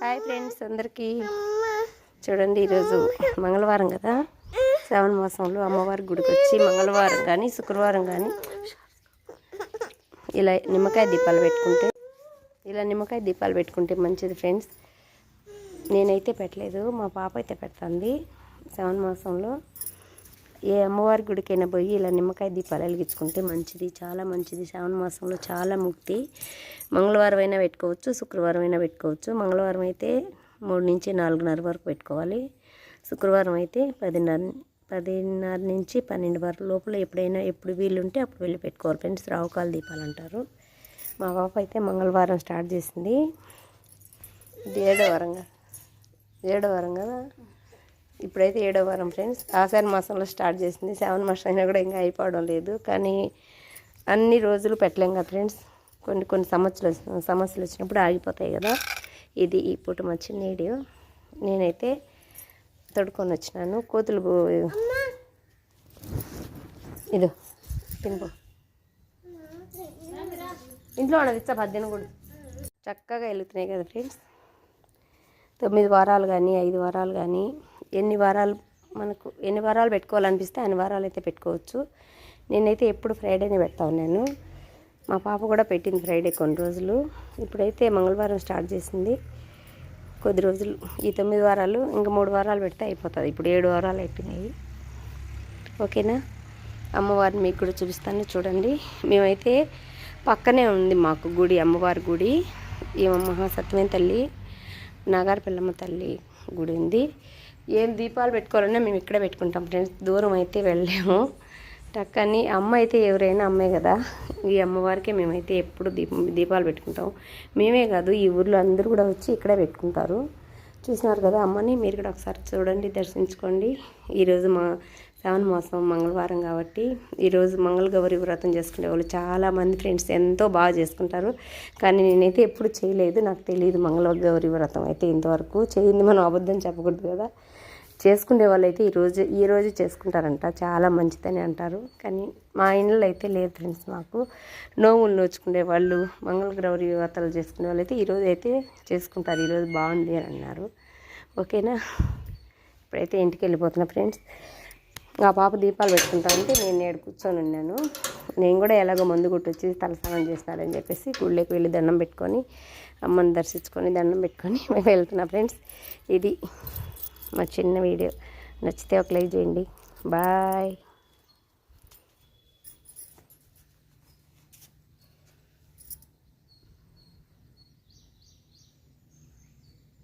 Hi friends అందరికీ చూడండి, ఈరోజు మంగళవారం కదా. శ్రావణ మాసంలో అమ్మవారి గుడికి వచ్చి మంగళవారం కానీ శుక్రవారం కానీ ఇలా నిమ్మకాయ దీపాలు పెట్టుకుంటే మంచిది ఫ్రెండ్స్. నేనైతే పెట్టలేదు, మా పాప అయితే పెడుతుంది. శ్రావణ మాసంలో ఏ అమ్మవారి గుడికైనా పోయి ఇలా నిమ్మకాయ దీపాలు వెలిగించుకుంటే మంచిది, చాలా మంచిది. శ్రావణ మాసంలో చాలా ముక్తి. మంగళవారం అయినా పెట్టుకోవచ్చు, శుక్రవారం అయినా పెట్టుకోవచ్చు. మంగళవారం అయితే 3 నుంచి 4:30 వరకు పెట్టుకోవాలి. శుక్రవారం అయితే 10:30 నుంచి 12 వరకు లోపల ఎప్పుడు వీలుంటే అప్పుడు వెళ్ళి పెట్టుకోవాలి ఫ్రెండ్స్. రావుకాల దీపాలు అంటారు. మా పాప అయితే మంగళవారం స్టార్ట్ చేసింది. ఇది 7వ వారం కదా. ఇప్పుడైతే 7వ వారం ఫ్రెండ్స్. ఆషాఢ మాసంలో స్టార్ట్ చేసింది. శ్రావణ మాసం అయినా కూడా ఇంకా అయిపోవడం లేదు. కానీ అన్ని రోజులు పెట్టలేం కదా ఫ్రెండ్స్. కొన్ని సమస్యలు వచ్చినప్పుడు ఆగిపోతాయి కదా. ఇది ఈ పూట మా చిన్న వీడియో. నేనైతే తొడుకొని వచ్చినాను. కోతులు ఇదో తినిపో, ఇంట్లో ఉన్నది ఇచ్చా 18 కూడా చక్కగా వెళ్తున్నాయి కదా ఫ్రెండ్స్. 9 వారాలు కానీ 5 వారాలు కానీ ఎన్ని వారాలు పెట్టుకోవాలనిపిస్తే అన్ని వారాలు అయితే పెట్టుకోవచ్చు. నేనైతే ఎప్పుడు ఫ్రైడేనే పెడతా ఉన్నాను. మా పాప కూడా పెట్టింది ఫ్రైడే కొన్ని రోజులు. ఇప్పుడైతే మంగళవారం స్టార్ట్ చేసింది. కొద్ది రోజులు ఈ 9 వారాలు ఇంకా 3 వారాలు పెడితే అయిపోతుంది. ఇప్పుడు 7 వారాలు అయిపోయినాయి. ఓకేనా. అమ్మవారిని మీకు కూడా చూపిస్తాను చూడండి. మేమైతే పక్కనే ఉంది మాకు గుడి, అమ్మవారి గుడి. ఈ మహాసత్యమైన తల్లి, నాగారపిల్లమ్మ తల్లి గుడి ఉంది. ఏం దీపాలు పెట్టుకోవాలన్నా మేము ఇక్కడే పెట్టుకుంటాం ఫ్రెండ్స్. దూరం అయితే వెళ్ళలేము. టక్కని అమ్మ అయితే ఎవరైనా అమ్మే కదా. ఈ అమ్మవారికే మేమైతే ఎప్పుడు దీపాలు పెట్టుకుంటాం. మేమే కాదు, ఈ ఊర్లో అందరూ కూడా వచ్చి ఇక్కడే పెట్టుకుంటారు. చూసినారు కదా అమ్మని, మీరు కూడా ఒకసారి చూడండి, దర్శించుకోండి. ఈరోజు మా శ్రావణ మాసం మంగళవారం కాబట్టి ఈరోజు మంగళగౌరి వ్రతం చేసుకునే వాళ్ళు చాలామంది ఫ్రెండ్స్ ఎంతో బాగా చేసుకుంటారు. కానీ నేనైతే ఎప్పుడు చేయలేదు, నాకు తెలియదు మంగళగౌరి వ్రతం అయితే ఇంతవరకు. చేయింది మనం అబద్ధం చెప్పకూడదు కదా. చేసుకునే వాళ్ళు అయితే ఈరోజు చేసుకుంటారంట, చాలా మంచిదని అంటారు. కానీ మా ఇంట్లో అయితే లేదు ఫ్రెండ్స్. మాకు నోములు నోచుకునే వాళ్ళు, మంగళగౌరి వ్రతాలు చేసుకునే వాళ్ళు అయితే ఈరోజు అయితే చేసుకుంటారు. ఈరోజు బాగుంది అని అన్నారు. ఓకేనా. ఇప్పుడైతే ఇంటికి వెళ్ళిపోతున్నా ఫ్రెండ్స్. ఆ పాప దీపాలు పెట్టుకుంటానంటే నేను నేడు కూర్చొని ఉన్నాను. నేను కూడా ఎలాగో మందు కొట్టొచ్చి తలస్నానం చేస్తానని చెప్పేసి గుళ్ళకి వెళ్ళి దండం పెట్టుకొని అమ్మని దర్శించుకొని దండం పెట్టుకొని మేము వెళ్తున్నా ఫ్రెండ్స్. ఇది మా చిన్న వీడియో. నచ్చితే ఒక లైక్ చేయండి. బాయ్.